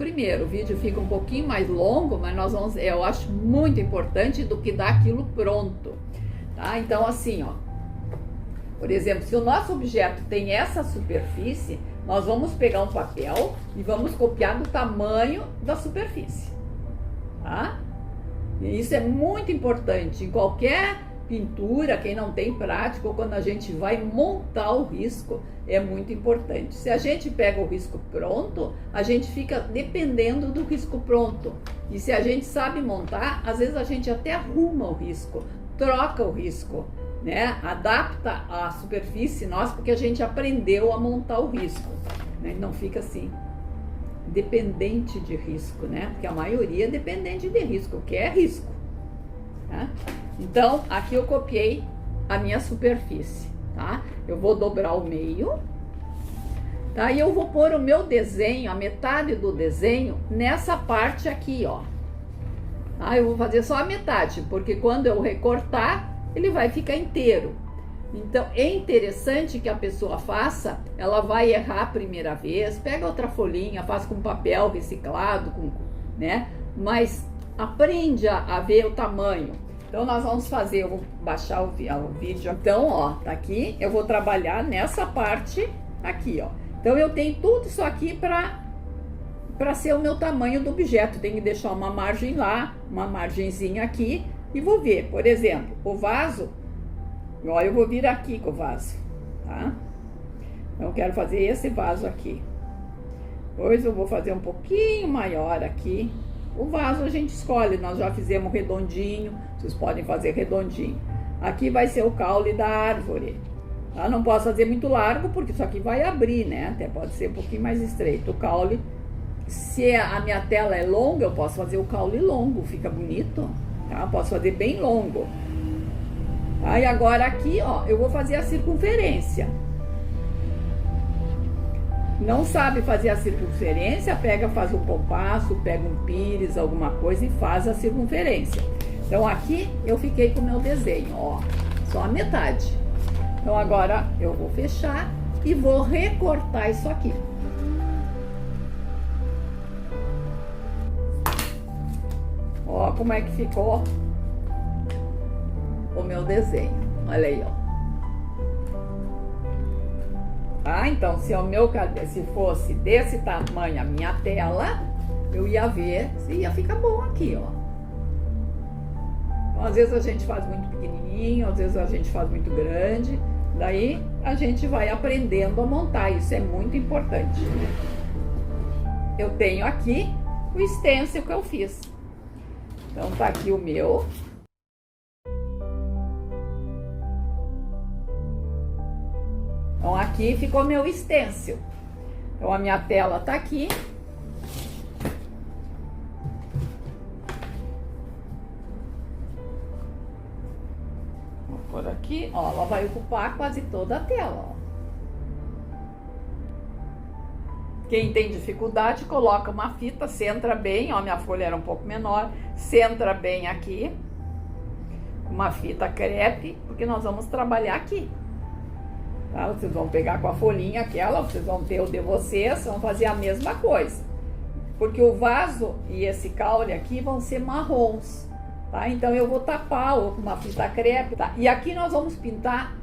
primeiro. O vídeo fica um pouquinho mais longo, mas eu acho muito importante do que dar aquilo pronto, tá? Então assim, ó, por exemplo, se o nosso objeto tem essa superfície, nós vamos pegar um papel e vamos copiar do tamanho da superfície, tá? E isso é muito importante em qualquer pintura. Quem não tem prática, ou quando a gente vai montar o risco, é muito importante. Se a gente pega o risco pronto, a gente fica dependendo do risco pronto. E se a gente sabe montar, às vezes a gente até arruma o risco, troca o risco, né? Adapta a superfície nossa, porque a gente aprendeu a montar o risco, né? Não fica assim dependente de risco, né? Porque a maioria é dependente de risco, o que é risco, tá? Então, aqui eu copiei a minha superfície, tá? Eu vou dobrar o meio, tá? E eu vou pôr o meu desenho, a metade do desenho, nessa parte aqui, ó. Tá? Eu vou fazer só a metade, porque quando eu recortar, ele vai ficar inteiro. Então, é interessante que a pessoa faça, ela vai errar a primeira vez, pega outra folhinha, faz com papel reciclado, né? Mas aprende a ver o tamanho. Então, nós vamos fazer, eu vou baixar o vídeo. Então, ó, tá aqui, eu vou trabalhar nessa parte aqui, ó. Então, eu tenho tudo isso aqui para ser o meu tamanho do objeto. Tem que deixar uma margem lá, uma margenzinha aqui, e vou ver, por exemplo, o vaso. Agora eu vou vir aqui com o vaso, tá? Então, eu quero fazer esse vaso aqui. Depois eu vou fazer um pouquinho maior aqui. O vaso a gente escolhe, nós já fizemos redondinho, vocês podem fazer redondinho. Aqui vai ser o caule da árvore. Tá? Não posso fazer muito largo, porque isso aqui vai abrir, né? Até pode ser um pouquinho mais estreito. O caule, se a minha tela é longa, eu posso fazer o caule longo, fica bonito, tá? Posso fazer bem longo. Aí agora aqui, ó, eu vou fazer a circunferência. Não sabe fazer a circunferência, faz um compasso, pega um pires, alguma coisa e faz a circunferência. Então aqui eu fiquei com o meu desenho, ó, só a metade. Então agora eu vou fechar e vou recortar isso aqui. Ó, como é que ficou o meu desenho. Olha aí, ó. Ah, então, se fosse desse tamanho a minha tela, eu ia ver se ia ficar bom aqui, ó. Então, às vezes a gente faz muito pequenininho, às vezes a gente faz muito grande. Daí a gente vai aprendendo a montar, isso é muito importante. Eu tenho aqui o stencil que eu fiz. Então tá aqui o meu. Então aqui ficou meu stencil. Então a minha tela tá aqui. Vou pôr aqui, ó, ela vai ocupar quase toda a tela, ó. Quem tem dificuldade, coloca uma fita, centra bem, ó, minha folha era um pouco menor, centra bem aqui, uma fita crepe, porque nós vamos trabalhar aqui. Tá? Vocês vão pegar com a folhinha aquela, vocês vão ter o de vocês, vão fazer a mesma coisa. Porque o vaso e esse caule aqui vão ser marrons, tá? Então eu vou tapar com uma fita crepe, tá? E aqui nós vamos pintar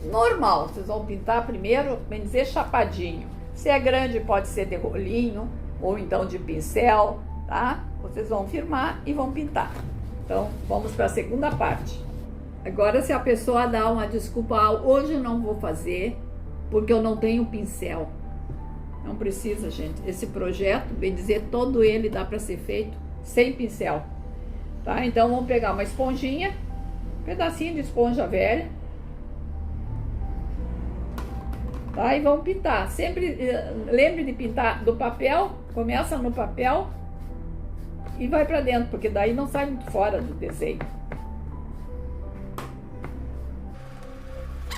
normal, vocês vão pintar primeiro, bem dizer, chapadinho. Se é grande pode ser de rolinho, ou então de pincel, tá? Vocês vão firmar e vão pintar. Então vamos para a segunda parte. Agora, se a pessoa dá uma desculpa, hoje eu não vou fazer porque eu não tenho pincel. Não precisa, gente. Esse projeto, bem dizer, todo ele dá para ser feito sem pincel. Tá? Então, vamos pegar uma esponjinha, um pedacinho de esponja velha. Tá? E vamos pintar. Sempre lembre de pintar do papel, começa no papel e vai para dentro, porque daí não sai muito fora do desenho.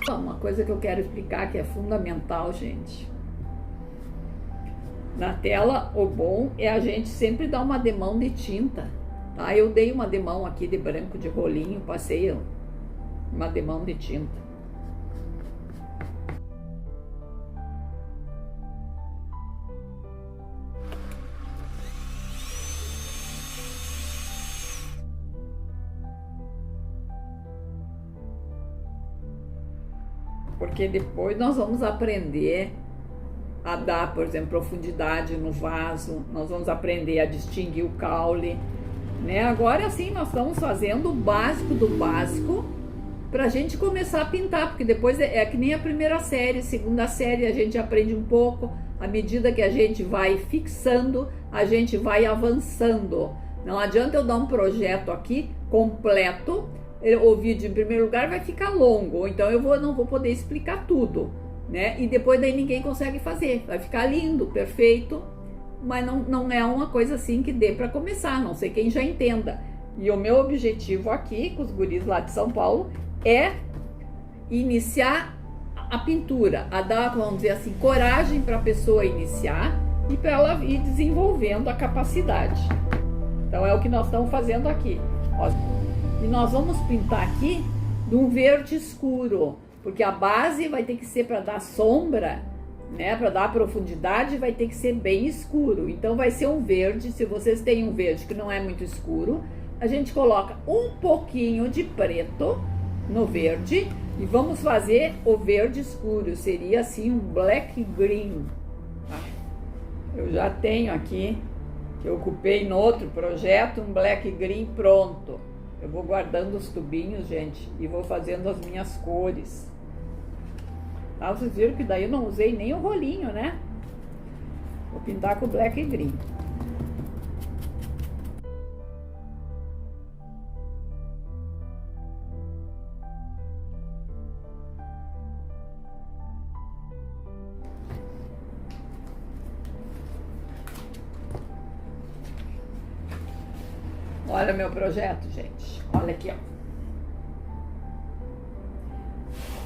Uma coisa que eu quero explicar que é fundamental, gente. Na tela, o bom é a gente sempre dar uma demão de tinta, tá? Eu dei uma demão aqui de branco de rolinho, passei uma demão de tinta. porque depois nós vamos aprender a dar, por exemplo, profundidade no vaso, nós vamos aprender a distinguir o caule, né? Agora sim, nós estamos fazendo o básico do básico para a gente começar a pintar, porque depois é que nem a primeira série, segunda série, a gente aprende um pouco, à medida que a gente vai fixando, a gente vai avançando. Não adianta eu dar um projeto aqui completo, o vídeo em primeiro lugar vai ficar longo, ou então eu não vou poder explicar tudo, né? E depois daí ninguém consegue fazer, vai ficar lindo, perfeito, mas não é uma coisa assim que dê para começar, não sei quem já entenda. E o meu objetivo aqui com os guris lá de São Paulo é iniciar a pintura, a dar, vamos dizer assim, coragem para a pessoa iniciar e para ela ir desenvolvendo a capacidade. Então é o que nós estamos fazendo aqui. Ó, e nós vamos pintar aqui de um verde escuro, porque a base vai ter que ser para dar sombra, né? Para dar profundidade vai ter que ser bem escuro. Então vai ser um verde. Se vocês têm um verde que não é muito escuro, a gente coloca um pouquinho de preto no verde e vamos fazer o verde escuro. Seria assim um black green. Tá? Eu já tenho aqui, que eu ocupei no outro projeto, um black green pronto. Eu vou guardando os tubinhos, gente, e vou fazendo as minhas cores. Tá? Vocês viram que daí eu não usei nem o rolinho, né? Vou pintar com o black green. Olha meu projeto, gente. Olha aqui, ó.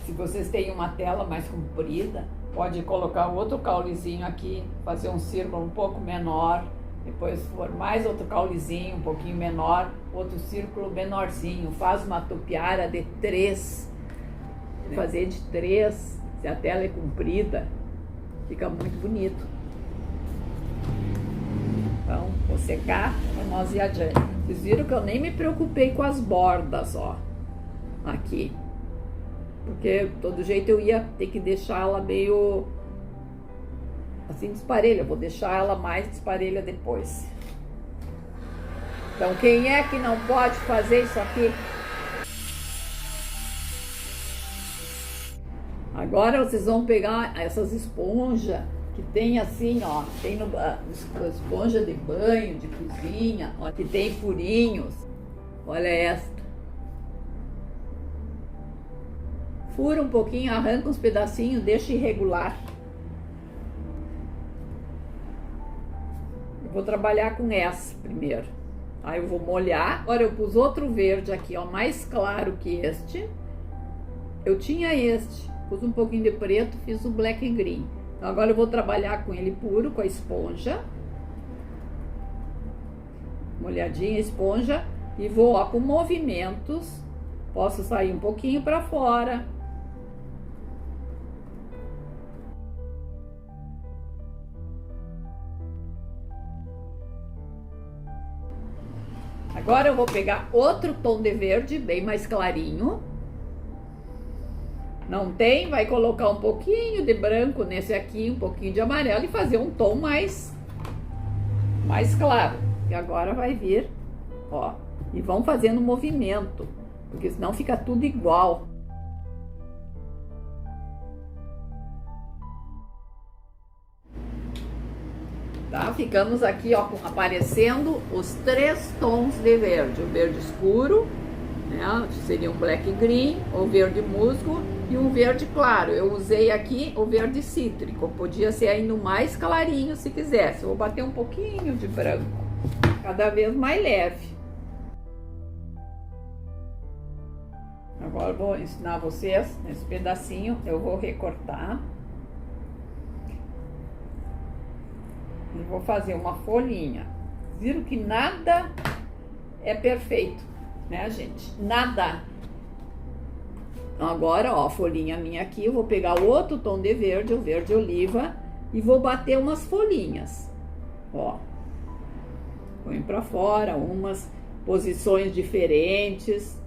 Se vocês têm uma tela mais comprida, pode colocar outro caulezinho aqui, fazer um círculo um pouco menor, depois for mais outro caulezinho um pouquinho menor, outro círculo menorzinho. Faz uma tupiara de 3, fazer de 3, se a tela é comprida, fica muito bonito. Então, vou secar para nós ir adiante. Vocês viram que eu nem me preocupei com as bordas, ó, aqui. Porque, de todo jeito, eu ia ter que deixar ela meio, assim, desparelha. Eu vou deixar ela mais desparelha depois. Então, quem é que não pode fazer isso aqui? Agora, vocês vão pegar essas esponjas que tem assim, ó, tem esponja de banho, de cozinha, ó, que tem furinhos. Olha esta. Fura um pouquinho, arranca uns pedacinhos, deixa irregular. Eu vou trabalhar com essa primeiro. Aí eu vou molhar. Agora eu pus outro verde aqui, ó, mais claro que este. Eu tinha este, pus um pouquinho de preto, fiz o black green. Então agora eu vou trabalhar com ele puro, com a esponja. Molhadinha a esponja. E vou, ó, com movimentos. Posso sair um pouquinho para fora. Agora eu vou pegar outro tom de verde, bem mais clarinho. Não tem? Vai colocar um pouquinho de branco nesse aqui, um pouquinho de amarelo e fazer um tom mais claro. E agora vai vir, ó, e vão fazendo movimento, porque senão fica tudo igual. Tá? Ficamos aqui, ó, aparecendo os 3 tons de verde. O verde escuro, né, seria um black green, o verde musgo e um verde claro. Eu usei aqui o verde cítrico, podia ser ainda mais clarinho se quisesse. Eu vou bater um pouquinho de branco, cada vez mais leve. Agora eu vou ensinar vocês, nesse pedacinho eu vou recortar. E vou fazer uma folhinha. Viram que nada é perfeito, né, gente? Nada. Então agora, ó, a folhinha minha aqui, eu vou pegar o outro tom de verde, o verde oliva, e vou bater umas folhinhas, ó. Põe pra fora, umas posições diferentes.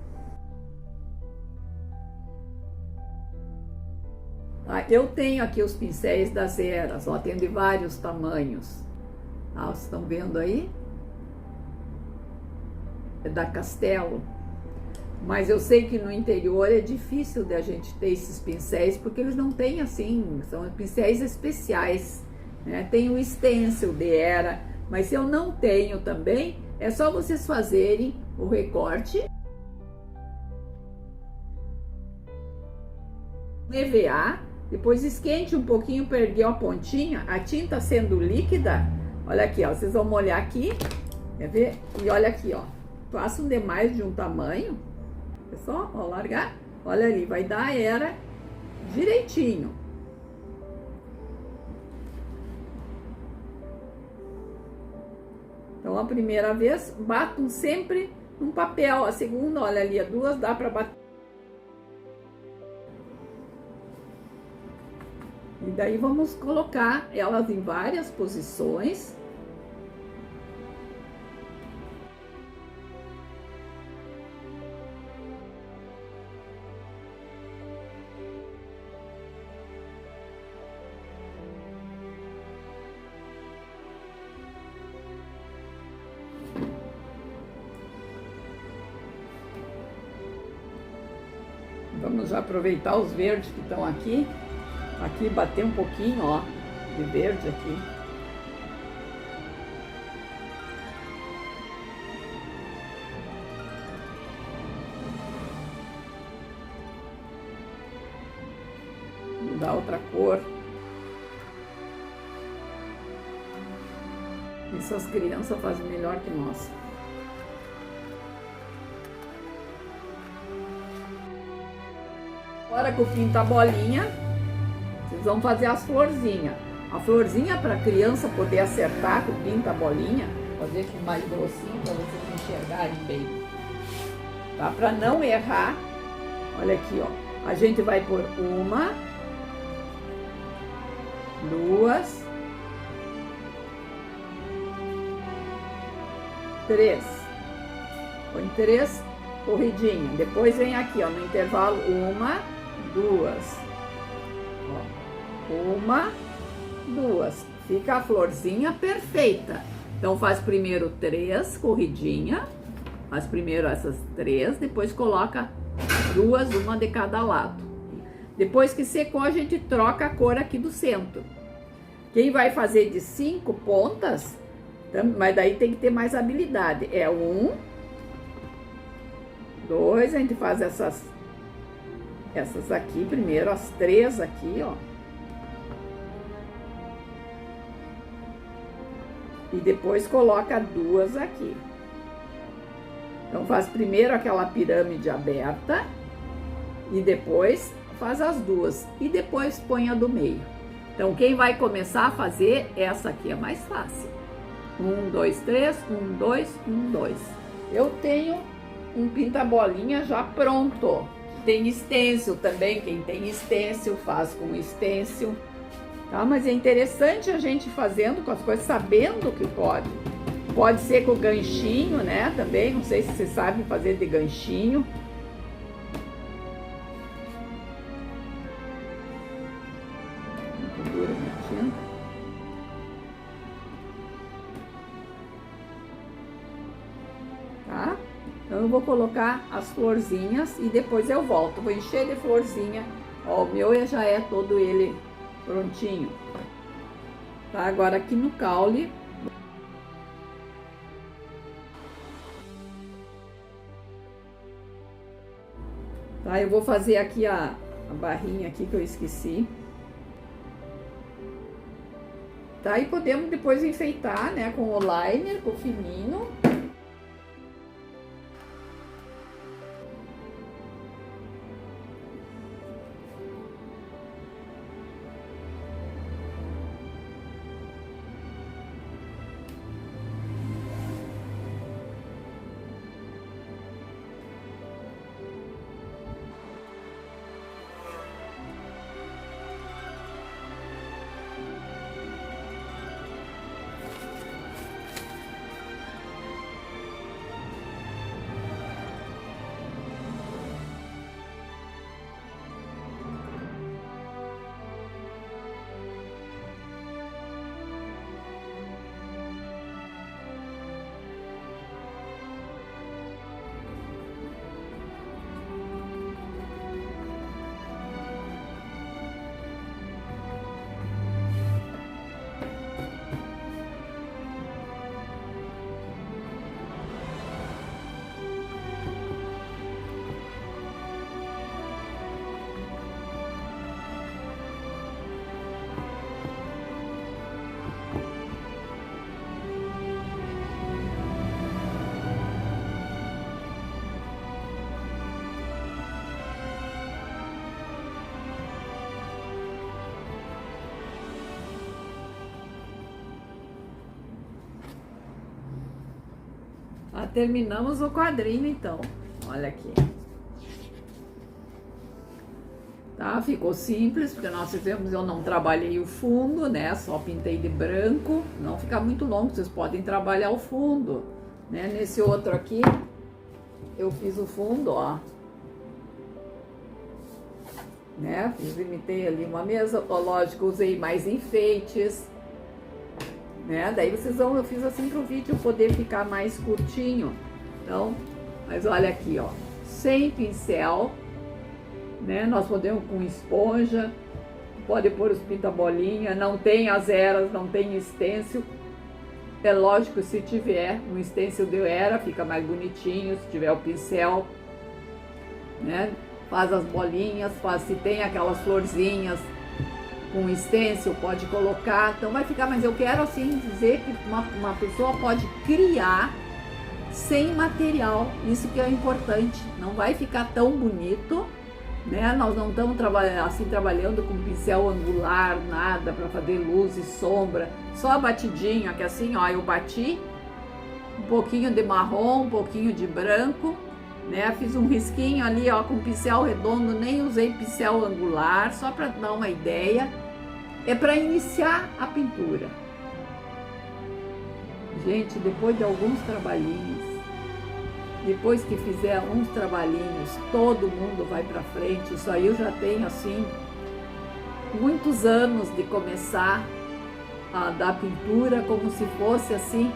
Tá? Eu tenho aqui os pincéis das eras, ó, tem de vários tamanhos. Tá? Vocês estão vendo aí? É da Castelo. Mas eu sei que no interior é difícil de a gente ter esses pincéis, porque eles não têm assim, são pincéis especiais, né? Tem o stencil de era, mas se eu não tenho também, é só vocês fazerem o recorte. EVA, depois esquente um pouquinho, perdeu a pontinha, a tinta sendo líquida, olha aqui, ó, vocês vão molhar aqui, quer ver? E olha aqui, ó, façam demais de um tamanho, é só, ó, largar, olha ali, vai dar a era direitinho. Então, a primeira vez, batam sempre num papel, a segunda, olha ali, a duas dá para bater. E daí vamos colocar elas em várias posições. Vamos já aproveitar os verdes que estão aqui. Aqui bater um pouquinho, ó, de verde aqui. Mudar outra cor. Isso as crianças fazem melhor que nós. Agora que o pinta a bolinha, vocês vão fazer as florzinhas. A florzinha para a criança poder acertar com o pinta a bolinha, fazer com mais grossinho para vocês enxergarem bem. Tá? Para não errar, olha aqui, ó. A gente vai pôr uma, duas, três. Põe três corridinhas. Depois vem aqui, ó, no intervalo, uma, duas. Uma, duas. Fica a florzinha perfeita. Então, faz primeiro três corridinhas. Faz primeiro essas três, depois coloca duas, uma de cada lado. Depois que secou, a gente troca a cor aqui do centro. Quem vai fazer de 5 pontas, mas daí tem que ter mais habilidade. É 1, 2, a gente faz essas aqui primeiro, as 3 aqui, ó. E depois coloca 2 aqui. Então, faz primeiro aquela pirâmide aberta e depois faz as 2 e depois põe a do meio. Então, quem vai começar a fazer, essa aqui é mais fácil. 1, 2, 3, 1, 2, 1, 2. Eu tenho um pinta-bolinha já pronto. Tem stencil também, quem tem stencil faz com stencil. Tá? Mas é interessante a gente fazendo com as coisas, sabendo que pode. Pode ser com ganchinho, né? Também, não sei se vocês sabem fazer de ganchinho. Muito dura a tinta. Tá? Então eu vou colocar as florzinhas e depois eu volto. Vou encher de florzinha. Ó, o meu já é todo ele prontinho. Tá? Agora aqui no caule. Tá? Eu vou fazer aqui a barrinha aqui que eu esqueci. Tá? E podemos depois enfeitar, né? Com o liner, com o fininho. Terminamos o quadrinho então, olha aqui. Tá, ficou simples, porque nós fizemos, eu não trabalhei o fundo, né, só pintei de branco, não fica muito longo, vocês podem trabalhar o fundo, né, nesse outro aqui, eu fiz o fundo, ó, né, imitei ali uma mesa, lógico, usei mais enfeites, né, daí vocês vão, eu fiz assim para o vídeo poder ficar mais curtinho, então, mas olha aqui, ó, sem pincel, né? Nós podemos com esponja, pode pôr os pinta-bolinha, não tem as eras, não tem stencil. É lógico, se tiver um stencil de era, fica mais bonitinho, se tiver o pincel, né? Faz as bolinhas, faz, se tem aquelas florzinhas com stencil, pode colocar, então vai ficar, mas eu quero assim dizer que uma pessoa pode criar sem material, isso que é importante, não vai ficar tão bonito, né? Nós não estamos trabalhando com pincel angular, nada para fazer luz e sombra, só a batidinha, que assim, ó, eu bati um pouquinho de marrom, um pouquinho de branco, né? Fiz um risquinho ali, ó, com pincel redondo, nem usei pincel angular, só para dar uma ideia. É para iniciar a pintura. Gente, depois de alguns trabalhinhos, depois que fizer uns trabalhinhos, todo mundo vai para frente. Isso aí eu já tenho, assim, muitos anos de começar a dar pintura como se fosse, assim,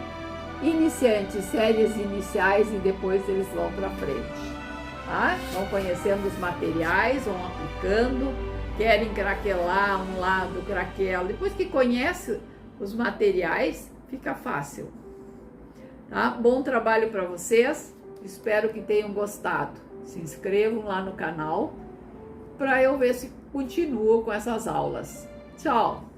iniciante, séries iniciais, e depois eles vão para frente, tá? Vão conhecendo os materiais, vão aplicando, querem craquelar um lado, craquela. Depois que conhece os materiais, fica fácil, tá? Bom trabalho para vocês. Espero que tenham gostado. Se inscrevam lá no canal para eu ver se continuo com essas aulas. Tchau!